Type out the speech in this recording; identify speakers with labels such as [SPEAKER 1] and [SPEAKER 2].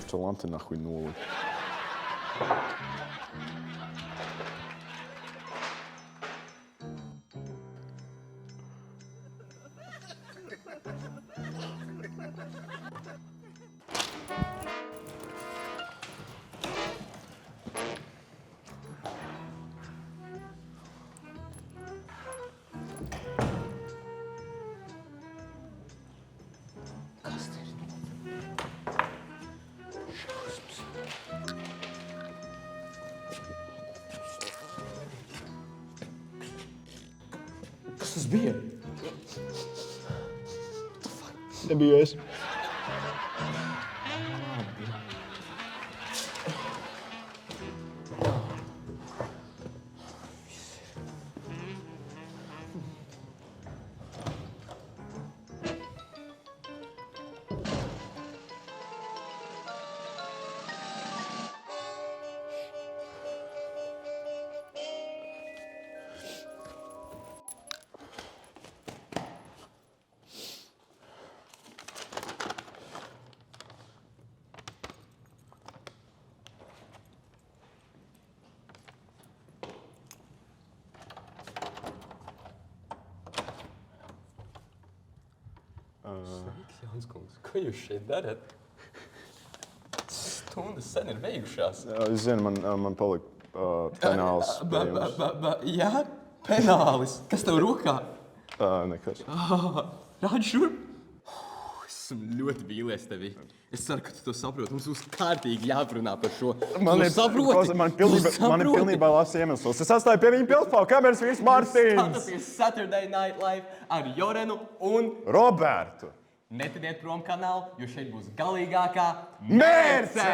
[SPEAKER 1] nonchalanti nahuj noli.
[SPEAKER 2] Kas tas bija?
[SPEAKER 1] Nebiju es.
[SPEAKER 2] Sveiks, Janskungs. Ko jūs šeit darat? Stundas sen ir beigušās.
[SPEAKER 1] Es zinu, man palika penāls.
[SPEAKER 2] Jā, penālis. Kas tev rokā?
[SPEAKER 1] Nekas.
[SPEAKER 2] Rādi šurp. Esmu ļoti vīlies tevī. Es ceru, ka tu to saproti. Mums būs kārtīgi jāparunā par šo.
[SPEAKER 1] Man ir pilnībā labs iemesls. Es atstāju pie viņa pilspāvu kameras vīrs Martīns.
[SPEAKER 2] Skatāties Saturday Night Live ar Jorenu un
[SPEAKER 1] Robertu.
[SPEAKER 2] Netidiet prom kanālu, jo šeit būs galīgākā
[SPEAKER 1] Mērce!